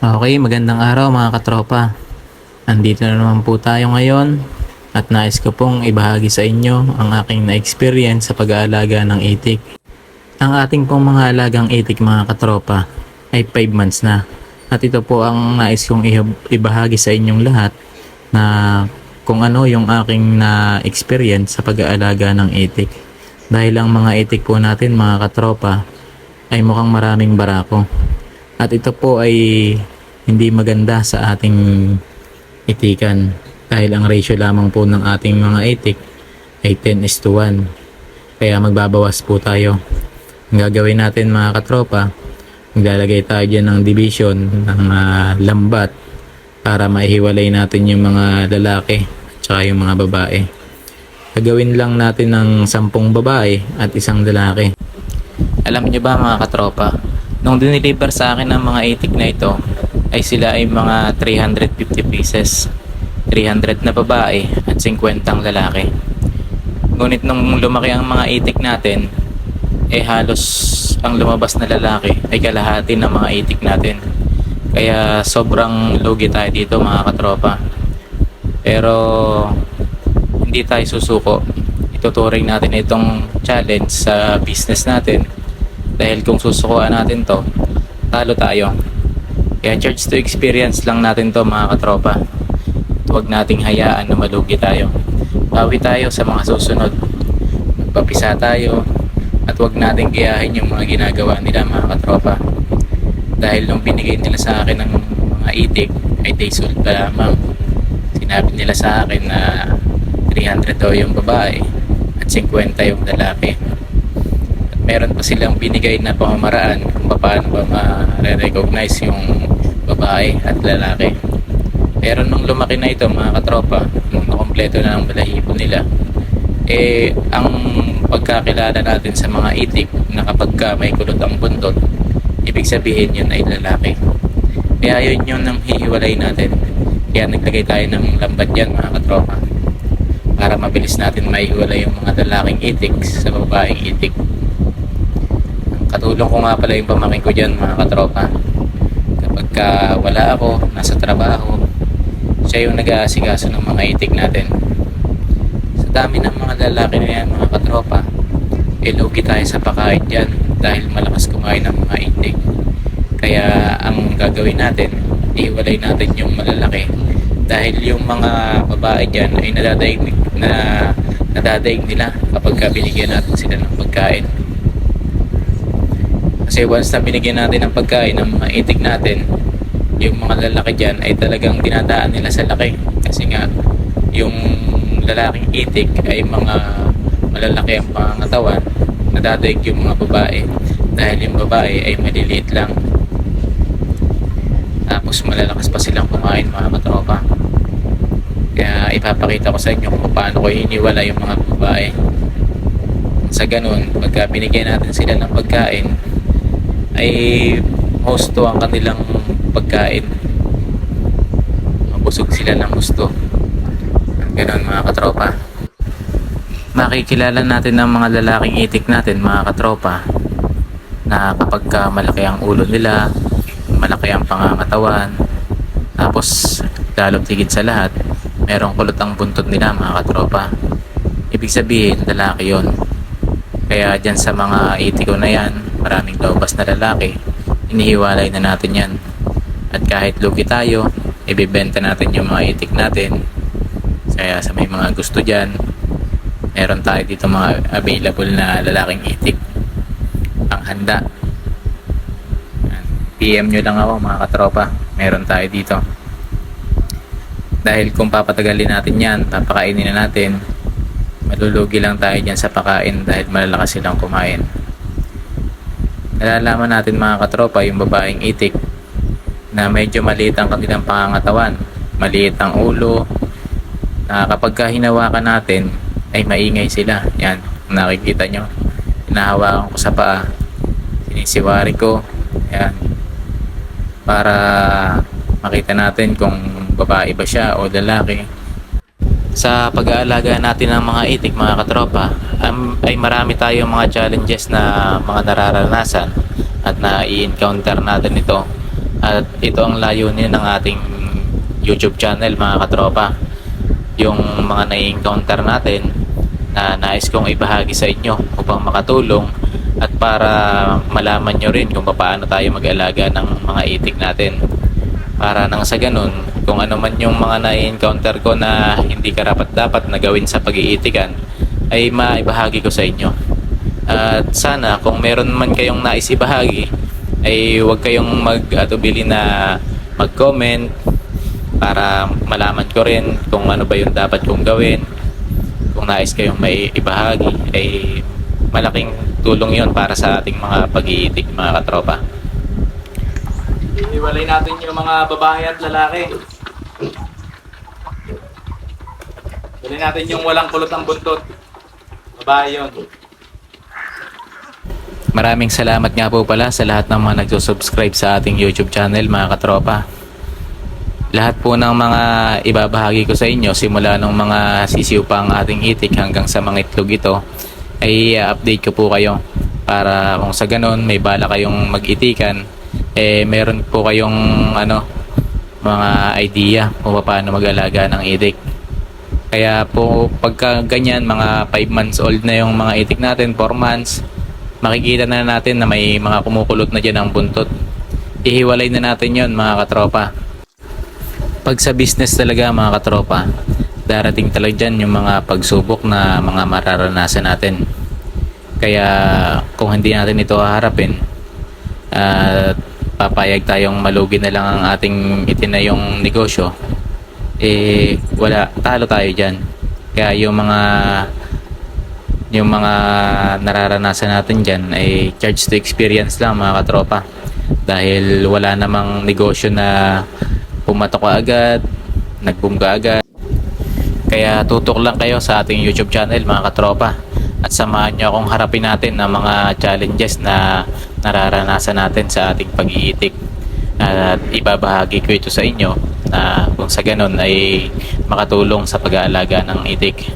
Okay, magandang araw mga katropa. Andito na naman po tayo ngayon at nais ko pong ibahagi sa inyo ang aking na-experience sa pag-aalaga ng itik. Ang ating pong mga alagang itik mga katropa ay 5 months na. At ito po ang nais kong ibahagi sa inyong lahat na kung ano yung aking na-experience sa pag-aalaga ng itik. Dahil ang mga itik po natin mga katropa ay mukhang maraming barako. At ito po ay hindi maganda sa ating itikan dahil ang ratio lamang po ng ating mga itik ay 10:1. Kaya magbabawas po tayo. Ang gagawin natin mga katropa, maglalagay tayo dyan ng division ng lambat para maihiwalay natin yung mga lalaki at saka yung mga babae. Gagawin lang natin ng 10 babae at 1 lalaki. Alam niyo ba mga katropa, nung diniliver sa akin ang mga itik na ito, ay sila ay mga 350 pieces. 300 na babae at 50 lalaki. Ngunit nung lumaki ang mga itik natin, halos ang lumabas na lalaki ay kalahati ng mga itik natin. Kaya sobrang lugi tayo dito mga katropa. Pero hindi tayo susuko. Ituturing natin itong challenge sa business natin. Dahil kung susukuan natin to, talo tayo. Kaya charge to experience lang natin to mga katropa. Huwag nating hayaan na malugi tayo. Bawi tayo sa mga susunod. Magpapisa tayo at huwag nating gayahin yung mga ginagawa nila mga katropa. Dahil nung binigay nila sa akin ng mga itik ay day sold pa lamang. Sinabi nila sa akin na 300 daw yung babae at 50 yung lalaki. Meron pa silang binigay na pamamaraan kung paano ba ma-recognize yung babae at lalaki. Pero nung lumaki na ito mga katropa, nung nakompleto na ang balahibo nila, ang pagkakilala natin sa mga itik na kapag may kulot ang buntot, ibig sabihin yun ay lalaki. Kaya yun yung nang hihiwalay natin. Kaya naglagay tayo ng lambat yan mga katropa para mabilis natin maihiwalay yung mga lalaking itik sa babaeng itik. Katulong ko nga pala yung pamangkin ko dyan mga katropa. Kapag wala ako, nasa trabaho, siya yung nag-aasikaso ng mga itik natin. Sa dami ng mga lalaki na yan mga katropa, lugi tayo sa pakain dyan dahil malakas kumain ng mga itik. Kaya ang gagawin natin, ihiwalay natin yung malalaki. Dahil yung mga babae dyan ay nadadaig nila kapag binigyan natin sila ng pagkain. Kasi once na binigyan natin ng pagkain ng mga itik natin, yung mga lalaki dyan ay talagang dinadaan nila sa laki. Kasi nga, yung lalaking itik ay mga malalaki ang pangangatawan, nadadaig yung mga babae. Dahil yung babae ay maliliit lang. Tapos malalakas pa silang kumain mga katropa. Kaya ipapakita ko sa inyo kung paano ko hiniwala yung mga babae. Sa ganun, pagka binigyan natin sila ng pagkain, ay husto ang kanilang pagkain. Mabusog sila ng gusto. Ganun mga katropa. Makikilala natin ang mga lalaking itik natin mga katropa na kapag malaki ang ulo nila, malaki ang pangangatawan, tapos lalo't higit sa lahat, merong kulot ang buntot nila mga katropa. Ibig sabihin lalaki yon. Kaya dyan sa mga itiko na yan, maraming lobas na lalaki, inihiwalay na natin yan. At kahit lugi tayo, ibibenta natin yung mga itik natin. Kaya sa may mga gusto dyan, meron tayo dito mga available na lalaking itik ang handa. PM nyo lang ako mga katropa, meron tayo dito. Dahil kung papatagalin natin yan, papakainin na natin, malulugi lang tayo dyan sa pakain dahil malalakas silang kumain. Nalalaman natin mga katropa yung babaeng itik na medyo maliit ang kanilang pangangatawan, maliit ang ulo, na kapag hinawakan natin ay maingay sila. Yan, kung nakikita nyo, hinahawakan ko sa paa, sinisiwari ko, yan, para makita natin kung babae ba siya o lalaki. Sa pag-aalaga natin ng mga itik mga katropa, ay marami tayong mga challenges na mga nararanasan at na i-encounter natin ito At ito ang layunin ng ating YouTube channel mga katropa. Yung mga nai-encounter natin na nais kong ibahagi sa inyo upang makatulong at para malaman nyo rin kung paano tayo mag-alaga ng mga itik natin. Para nang sa ganun, kung ano man yung mga nai-encounter ko na hindi karapat-dapat na gawin sa pag-iitikan, ay maibahagi ko sa inyo. At sana kung meron man kayong nais ibahagi, ay huwag kayong mag-atubili na mag-comment para malaman ko rin kung ano ba yung dapat kong gawin. Kung nais kayong may ibahagi, ay malaking tulong yon para sa ating mga pag-iitik mga katropa. Iwalay natin yung mga babae at lalaki. Iwalay natin yung walang kulot ang buntot. Babae yun. Maraming salamat nga po pala sa lahat ng mga nagsusubscribe sa ating YouTube channel mga katropa. Lahat po ng mga ibabahagi ko sa inyo simula ng mga sisiw pa ang ating itik hanggang sa mga itlog ito ay update ko po kayo para kung sa ganun may bala kayong mag-itikan meron po kayong mga idea kung paano mag-alaga ng itik. Kaya po pagka ganyan mga 5 months old na yung mga itik natin, 4 months, makikita na natin na may mga kumukulot na dyan ang buntot. Ihiwalay na natin yon mga katropa. Pag sa business talaga mga katropa, darating talaga dyan yung mga pagsubok na mga mararanasan natin. Kaya kung hindi natin ito haharapin at papayag tayong malugi na lang ang ating itinayong negosyo, talo tayo dyan. Kaya yung mga nararanasan natin dyan ay charge to experience lang mga katropa. Dahil wala namang negosyo na pumatok ka agad, nag-boom ka agad. Kaya tutok lang kayo sa ating YouTube channel mga katropa at samahan nyo akong harapin natin ang mga challenges na nararanasan natin sa ating pag-iitik. At ibabahagi ko ito sa inyo na kung sa ganun ay makatulong sa pag-aalaga ng itik.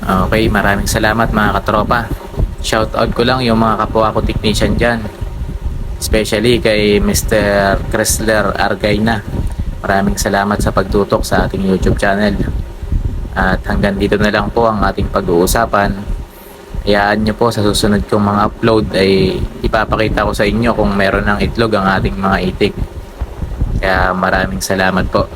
Okay, maraming salamat mga katropa. Shoutout ko lang yung mga kapwa ko technician dyan, especially kay Mr. Chrysler Argayna. Maraming salamat sa pagtutok sa ating YouTube channel. At hanggang dito na lang po ang ating pag-uusapan. Hayaan nyo po sa susunod kong mga upload ay ipapakita ko sa inyo kung meron ng itlog ang ating mga itik. Kaya maraming salamat po.